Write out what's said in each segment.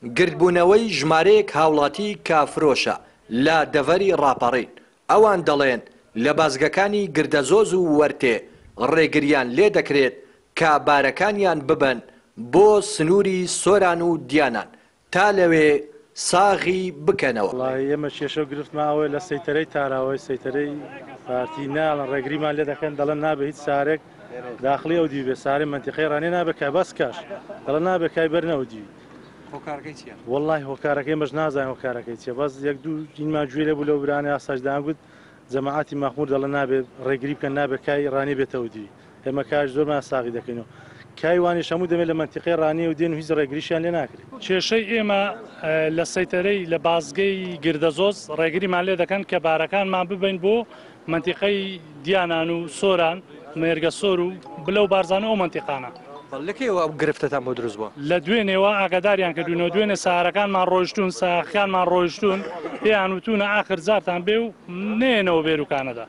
گردبوونەوەی ژمارەیەک هاوڵاتی کافرۆشە لە دەڤەری ڕاپەڕین. ئەوان دەڵێن لە بازگەکانی گردەزۆز و وەرتێ ڕێگریان لێ دەکرێت کە بارەکانیان ببەن بۆ سنووری سۆران و دیانان تا لەوێ ساغی بکەنەوە. ئێمە کێشە گرفتماوە لە سەیتەرەی تاراوەی سەیتەرەی پارتی ناڵن ڕێگریمان لێ دەکەن دەڵێن نابێت هیچ سارێک داخلی ئەو دی بێ سارێ منتیقەی ڕانێ نابێت کە بەس کاش دەڵێن نابێت کای بەرنەوە دی. وەڵڵای هۆکارەکەی مەش نازانین هۆکارەکەی چیە بەس یەک دوو جینمان گوێ لێ بوو لەو برانە ئاساژدان گوت جەماعەتی مەخموور دەڵێن نابێت ڕێگری بکەن نابێت کای ڕانێ بێتەوە دی. ئێمە کاش زۆرمان ساغی دەکەینەوە. کایوانی شەموو دەمێت لە منتیقەی ڕانێ و دێن و هیچ ڕێگریشیان لێ ناکرێت. کێشەی ئێمە لە سەیتەرەی لە بازگەی گردەزۆز ڕێگریمان لێ دەکەن کە بارەکانمان ببین بۆ منتیقەی دیانان و سۆران مێرگە سۆر و بلەو بارزانە ئەو منتیقانە. لەکەیەوە ئەو گرفتتان بۆ دروست بووە؟ لە دوێنێەوە ئاگاداریان کردوونەوە دوێنێ ساارەکانمان ڕۆیشتون ساخیانمان ڕۆیشتون پێیان وتونە ئاخر زارتان بێ و نێنەوە بێروکانەدا.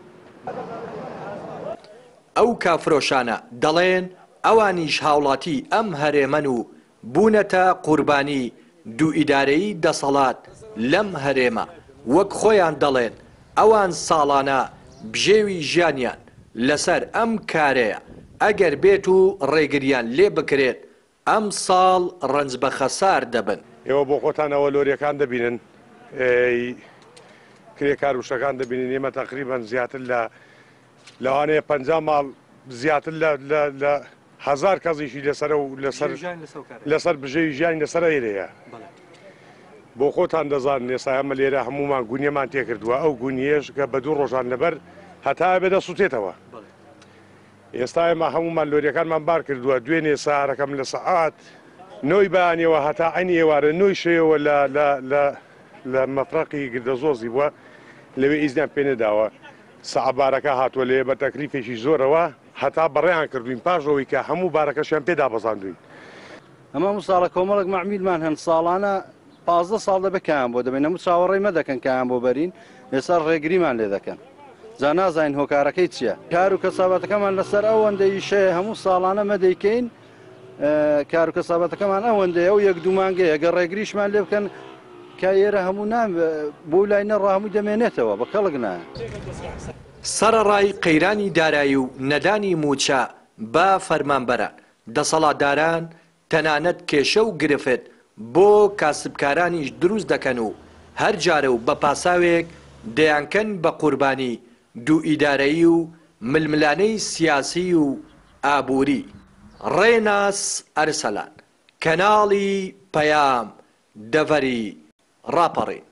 ئەو کافرۆشانە دەڵێن ئەوانیش هاوڵاتی ئەم هەرێمەن و بوونەتە قوربانی دوو ئیدارەیی دەسەڵات لەم هەرێمە وەک خۆیان دەڵێن ئەوان ساڵانە بژێوی ژیانیان لەسەر ئەم کارەیە ئەگەر بێت و ڕێگریان لێ بکرێت ئەم ساڵ ڕنج بە خەسار دەبن. ئێوە بۆ خۆتانەوە لۆریەکان دەبینن کرێکار وشەکان دەبینین ئێمە تقریبان زیاتر لەوانەیە 50 ماڵ زیاتر لە 1000 کەسیشی لەسەر و لەسەر بژێوی ژیانی لەسەر ئێرەیە. بۆ خۆتان دەزانن ئێستا ئەمە لێرە هەمومان گونیەمان تێکردووە ئەو گونیێش کە بە دوو ڕۆژان لەبەر هەتا بێدە سووتێتەوە. ئێستا ئێمە هەمومان لۆریەکانمان بار کردووە دوێنێ سارەکەم لە سەعات نۆی بەیانیەوە هەتا ئەنی ئێوارە نۆی شێەوە لە مەفرەقی گردەزۆزی بووە لەوێ ئیزنیان پێ نەداوە سەعبارەکە هاتووە لێ بە تەکلیفێکی زۆرەوە هەتا بەڕێیان کردوین پاشەوەی کە هەموو بارەکەشیان پێدا بەزاندوین. ئەمە ساڵە کۆمەڵک مەعمیلمان هەن ساڵانە 15 ساڵ دەبێکیان بۆ دەبێن هەموو چاوەڕێی مەدەکەن کەیان بۆ بەرین ئێستا ڕێگریمان لێ دەکەن. جا نازانین هۆکارەکەی چییە؟ کار و کەسابەتەکەمان لەسەر ئەوەندەی شەیە هەموو ساڵانە مەدەیکەین کار و کەسابەتەکەمان ئەوەندەیە و یەک دوومانگەی ئەگەر ڕێگریشمان لێ بکەن کە ئێرە هەموو نام بۆ لای نەڕ هەمووی دەمێنێتەوە بە کەڵک نایە. سەرەڕای قەیرانی دارایی و نەدانی موچە بە فەرمانبەران دەسەڵاتداران تەنانەت کێشە و گرفت بۆ کاسبکارانیش دروست دەکەن و هەر جارە و بە پاساوێک دەیانکەن بە قوربانی دوو ئیدارەیی و ململانەی سیاسی و ئابووری. ڕێناس ئەرسەلان کەناڵی پەیام دەڤەری ڕاپەڕین.